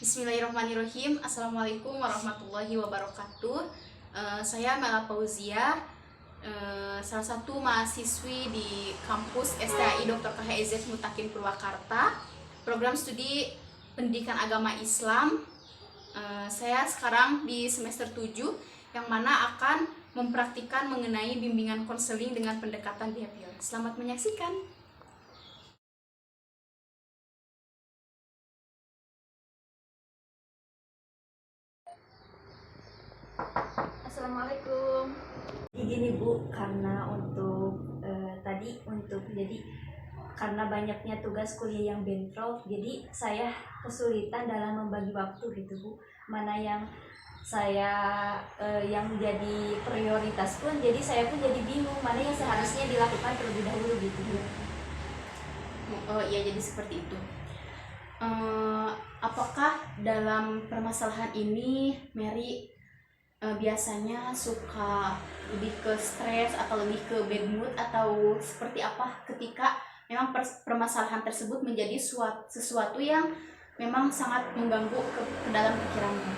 Bismillahirrahmanirrahim. Assalamualaikum warahmatullahi wabarakatuh. Saya Mela Fauzia, salah satu mahasiswi di kampus STAI Dr. KHIZ Mutakin Purwakarta, program studi pendidikan agama Islam. Saya sekarang di semester 7, yang mana akan mempraktikkan mengenai bimbingan konseling dengan pendekatan behavior. Selamat menyaksikan. Assalamualaikum. Jadi gini Bu, karena karena banyaknya tugas kuliah yang bentrok, jadi saya kesulitan dalam membagi waktu gitu Bu. Mana yang yang jadi prioritas pun, jadi saya pun jadi bingung mana yang seharusnya dilakukan terlebih dahulu gitu Bu. Oh iya, jadi seperti itu. Apakah dalam permasalahan ini Mary biasanya suka lebih ke stres atau lebih ke bad mood, atau seperti apa ketika memang permasalahan tersebut menjadi sesuatu yang memang sangat mengganggu ke dalam pikirannya?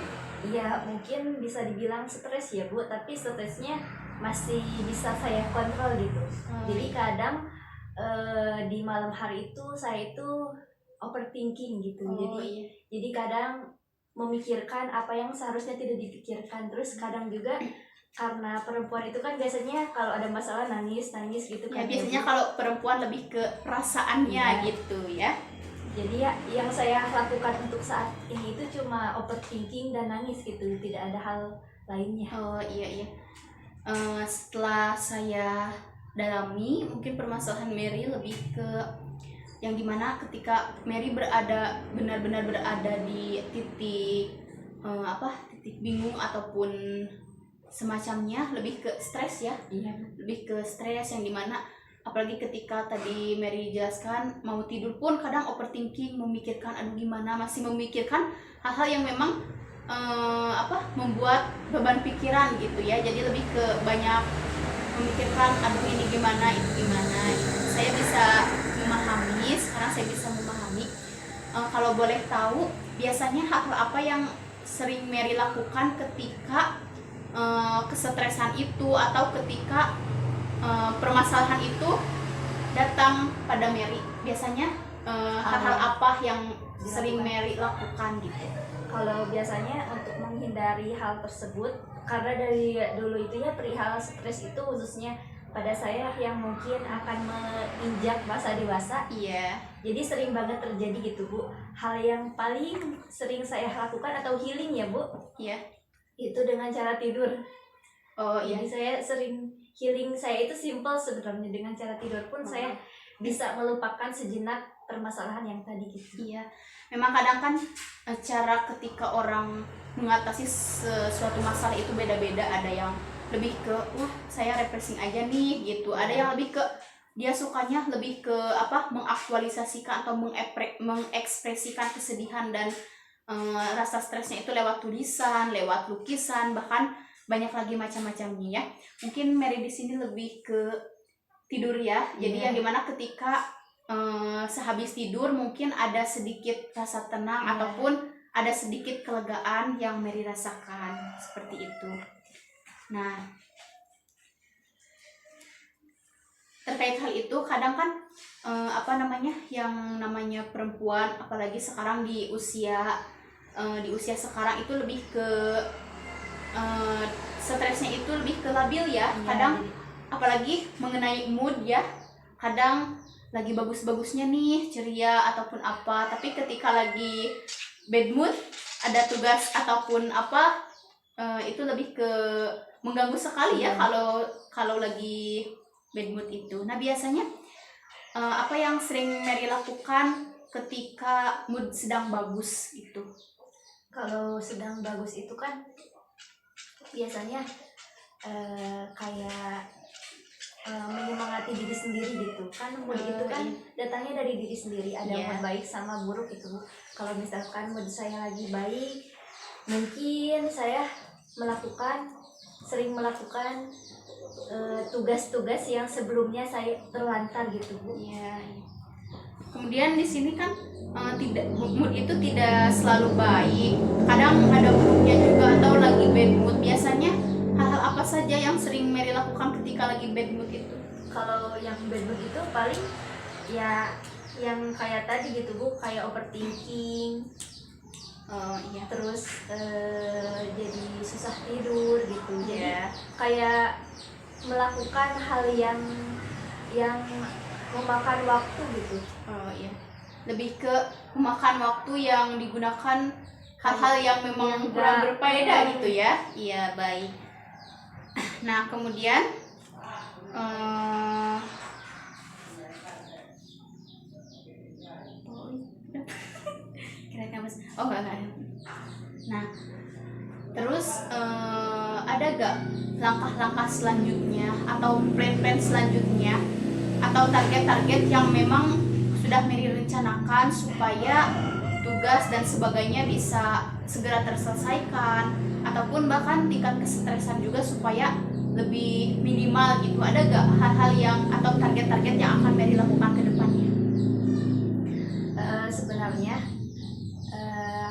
Iya, mungkin bisa dibilang stres ya Bu, tapi stresnya masih bisa saya kontrol gitu. Jadi kadang di malam hari itu saya itu overthinking gitu. Jadi kadang memikirkan apa yang seharusnya tidak dipikirkan. Terus kadang juga karena perempuan itu kan biasanya kalau ada masalah nangis gitu Ya, kan. biasanya kalau perempuan lebih ke perasaannya gitu ya. Jadi ya yang saya lakukan untuk saat ini itu cuma overthinking dan nangis gitu, tidak ada hal lainnya. Oh iya. Setelah saya dalami, mungkin permasalahan Mary lebih ke yang dimana ketika Mary benar-benar berada di titik titik bingung ataupun semacamnya, lebih ke stres ya. Iya. Lebih ke stres yang dimana apalagi ketika tadi Mary jelaskan, mau tidur pun kadang overthinking, memikirkan masih memikirkan hal-hal yang memang membuat beban pikiran gitu ya. Jadi lebih ke banyak memikirkan ini gimana, itu gimana. Saya bisa memahami, sekarang saya bisa memahami. Kalau boleh tahu, biasanya hal-hal apa yang sering Mary lakukan ketika kesetresan itu, atau ketika permasalahan itu datang pada Mary? Biasanya hal-hal apa yang sering Mary lakukan gitu? Kalau biasanya untuk menghindari hal tersebut, karena dari dulu itu ya perihal stres itu khususnya pada saya yang mungkin akan menginjak masa dewasa. Iya. Jadi sering banget terjadi gitu Bu. Hal yang paling sering saya lakukan atau healing ya Bu. Iya. Itu dengan cara tidur. Oh iya. Jadi saya sering healing, saya itu simple sebenarnya, dengan cara tidur pun saya bisa melupakan sejenak permasalahan yang tadi gitu. Iya. Memang kadang kan cara ketika orang mengatasi sesuatu masalah itu beda-beda. Ada yang lebih ke saya refreshing aja nih gitu. Ada yang lebih ke dia sukanya lebih ke mengaktualisasikan atau mengekspresikan kesedihan dan rasa stresnya itu lewat tulisan, lewat lukisan, bahkan banyak lagi macam-macamnya ya. Mungkin Mary di sini lebih ke tidur ya. Jadi yang dimana ketika sehabis tidur mungkin ada sedikit rasa tenang ataupun ada sedikit kelegaan yang Mary rasakan, seperti itu. Nah, terkait hal itu kadang kan yang namanya perempuan, apalagi sekarang di usia sekarang itu lebih ke stresnya itu lebih ke labil ya. Kadang apalagi mengenai mood ya, kadang lagi bagus-bagusnya nih ceria ataupun apa, tapi ketika lagi bad mood, ada tugas ataupun itu lebih ke mengganggu sekali ya kalau lagi bad mood itu. Nah, biasanya apa yang sering Mary lakukan ketika mood sedang bagus itu? Kalau sedang bagus itu kan biasanya kayak menyemangati diri sendiri gitu kan. Mood itu kan datangnya dari diri sendiri, ada mood baik sama buruk itu. Kalau misalkan mood saya lagi baik, mungkin saya sering melakukan tugas-tugas yang sebelumnya saya terlantar gitu Bu. Kemudian di sini kan tidak, mood itu tidak selalu baik, kadang ada moodnya juga atau lagi bad mood. Biasanya hal-hal apa saja yang sering Mary lakukan ketika lagi bad mood itu? Kalau yang bad mood itu paling ya yang kayak tadi gitu Bu, kayak overthinking, Iya. terus jadi susah tidur gitu. Jadi Iya. kayak melakukan hal yang memakan waktu gitu. Iya. Lebih ke memakan waktu yang digunakan hal-hal yang memang Yang kurang enggak- berfaedah gitu ya. Iya, baik. Nah, kemudian eh, kira-kira mas, oh enggak ada. Nah, terus ada gak langkah-langkah selanjutnya atau plan-plan selanjutnya atau target-target yang memang sudah Mary rencanakan supaya tugas dan sebagainya bisa segera terselesaikan, ataupun bahkan tingkat kesetresan juga supaya lebih minimal gitu? Ada gak hal-hal yang atau target-target yang akan Mary lakukan ke depannya? Sebenarnya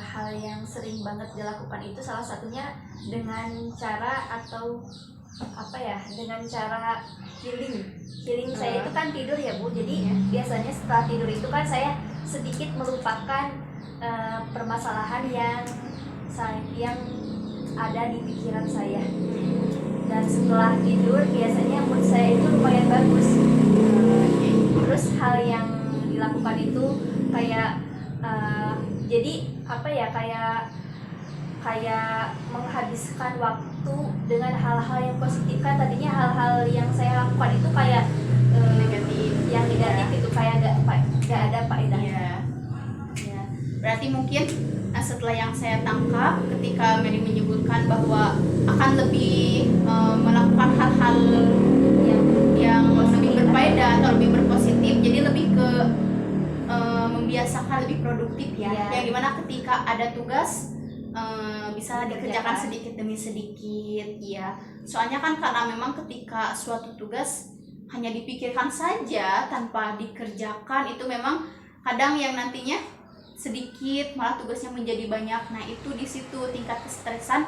hal yang sering banget dilakukan itu salah satunya dengan cara atau apa ya, dengan cara healing saya itu kan tidur ya Bu. Jadi biasanya setelah tidur itu kan saya sedikit melupakan permasalahan yang ada di pikiran saya, dan setelah tidur biasanya mood saya itu lumayan bagus. Terus hal yang dilakukan itu kayak jadi apa ya, kayak menghabiskan waktu dengan hal-hal yang positif. Kan tadinya hal-hal yang saya lakukan itu kayak Negatif. yang negatif itu kayak gak ada faedahnya. Ya. Berarti mungkin setelah yang saya tangkap ketika Mary menyebutkan bahwa akan lebih melakukan hal-hal yang lebih berfaedah atau lebih berpositif, jadi lebih ke membiasakan lebih produktif ya. Iya. Yang dimana ketika ada tugas bisa dikerjakan Dikerjakan. sedikit demi sedikit ya. Soalnya kan karena memang ketika suatu tugas hanya dipikirkan saja tanpa dikerjakan, itu memang kadang yang nantinya sedikit malah tugasnya menjadi banyak. Nah, itu di situ tingkat kesetresan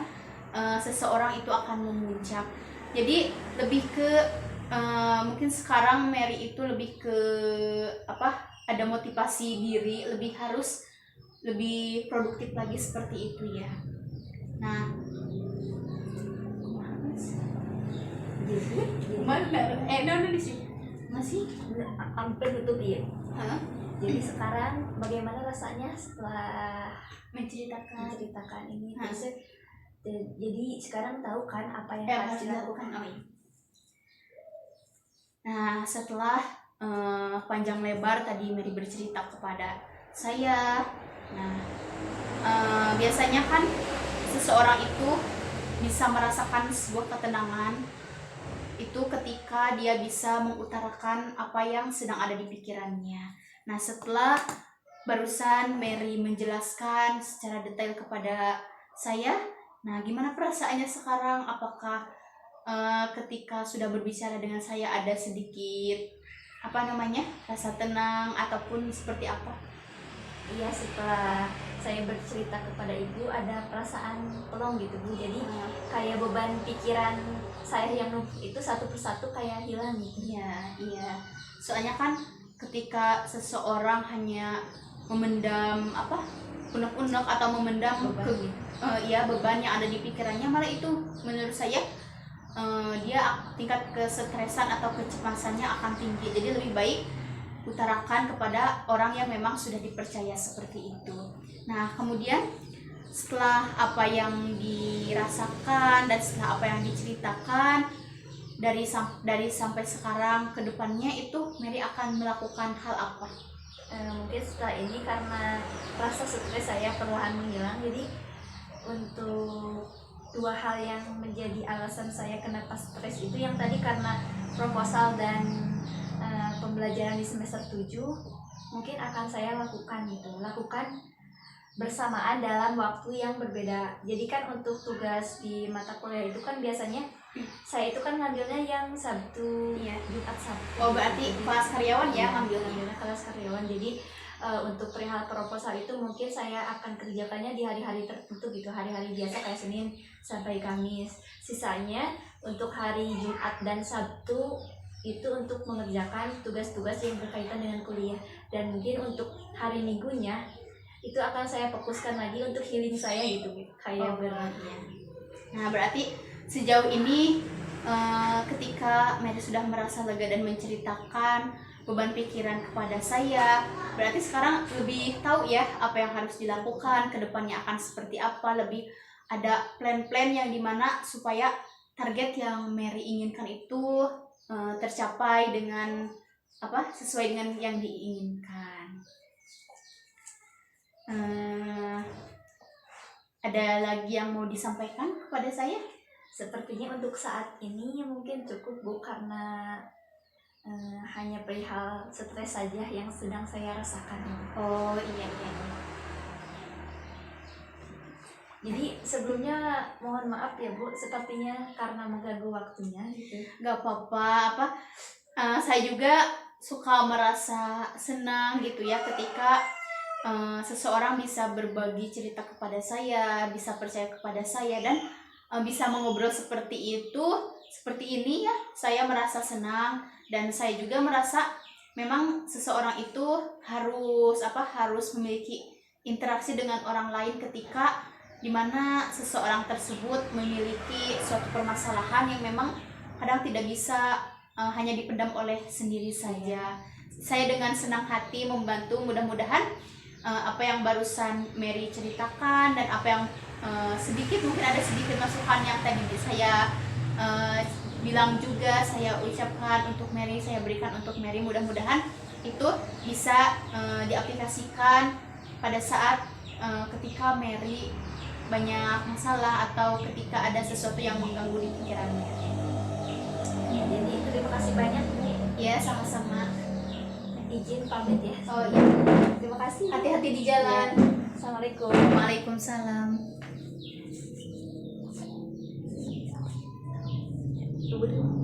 seseorang itu akan memuncak. Jadi lebih ke mungkin sekarang Mary itu lebih ke ada motivasi diri, lebih produktif lagi seperti itu ya. Nah, Jadi di sini masih. hampir tutup ya. Hah? Jadi sekarang bagaimana rasanya setelah Menceritakan. menceritakan ini? Hah? Terus jadi sekarang tahu kan apa yang harus dilakukan. Oh, iya. Nah, setelah panjang lebar tadi Mary bercerita kepada saya. Nah, biasanya kan seseorang itu bisa merasakan sebuah ketenangan itu ketika dia bisa mengutarakan apa yang sedang ada di pikirannya. Nah, setelah barusan Mary menjelaskan secara detail kepada saya, nah gimana perasaannya sekarang? Apakah ketika sudah berbicara dengan saya ada sedikit rasa tenang ataupun seperti apa? Iya, setelah saya bercerita kepada ibu ada perasaan plong gitu Bu. Jadi kayak beban pikiran saya yang numpuk itu satu persatu kayak hilang gitu. Iya. Soalnya kan ketika seseorang hanya memendam unek-unek atau memendam beban yang ada di pikirannya, malah itu menurut saya dia tingkat kesetresan atau kecemasannya akan tinggi. Jadi lebih baik utarakan kepada orang yang memang sudah dipercaya seperti itu. Nah, kemudian setelah apa yang dirasakan dan setelah apa yang diceritakan dari sampai sekarang ke depannya itu Mary akan melakukan hal apa? Mungkin setelah ini karena rasa stres saya perlahan menghilang, jadi untuk dua hal yang menjadi alasan saya kenapa stres itu, yang tadi karena proposal dan pembelajaran di semester 7 mungkin akan saya lakukan bersamaan dalam waktu yang berbeda. Jadi kan untuk tugas di mata kuliah itu kan biasanya Saya itu kan ngambilnya yang Sabtu, Iya. Jumat, Sabtu. Oh berarti kelas karyawan ya Iya, ngambilnya. ngambilnya kelas karyawan. Jadi untuk perihal proposal itu mungkin saya akan kerjakannya di hari-hari tertentu gitu, hari-hari biasa kayak Senin sampai Kamis. Sisanya untuk hari Jumat dan Sabtu itu untuk mengerjakan tugas-tugas yang berkaitan dengan kuliah. Dan mungkin untuk hari Minggunya itu akan saya fokuskan lagi untuk healing saya gitu, kayak Iya. Nah berarti sejauh ini ketika Mary sudah merasa lega dan menceritakan beban pikiran kepada saya, berarti sekarang lebih tahu ya apa yang harus dilakukan, kedepannya akan seperti apa, lebih ada plan-plan yang dimana supaya target yang Mary inginkan itu tercapai dengan sesuai dengan yang diinginkan. Ada lagi yang mau disampaikan kepada saya? Sepertinya untuk saat ini mungkin cukup Bu, karena hanya perihal stres saja yang sedang saya rasakan. Oh iya. Jadi sebelumnya mohon maaf ya Bu, sepertinya karena mengganggu waktunya gitu. Gak apa-apa. Saya juga suka merasa senang gitu ya ketika seseorang bisa berbagi cerita kepada saya, bisa percaya kepada saya, dan bisa mengobrol seperti itu, seperti ini ya. Saya merasa senang, dan saya juga merasa memang seseorang itu harus memiliki interaksi dengan orang lain ketika dimana seseorang tersebut memiliki suatu permasalahan yang memang kadang tidak bisa hanya dipendam oleh sendiri saja. Saya dengan senang hati membantu, mudah-mudahan apa yang barusan Mary ceritakan dan apa yang mungkin ada sedikit masukan yang tadi saya bilang juga, saya ucapkan untuk Mary, saya berikan untuk Mary, mudah-mudahan itu bisa diaplikasikan pada saat ketika Mary banyak masalah atau ketika ada sesuatu yang mengganggu di pikiran Mary. Jadi terima kasih banyak Bu. Ya, sama-sama. Izin pamit ya. Oh iya. Terima kasih. Hati-hati di jalan. Assalamualaikum. Waalaikumsalam. Tunggu dulu.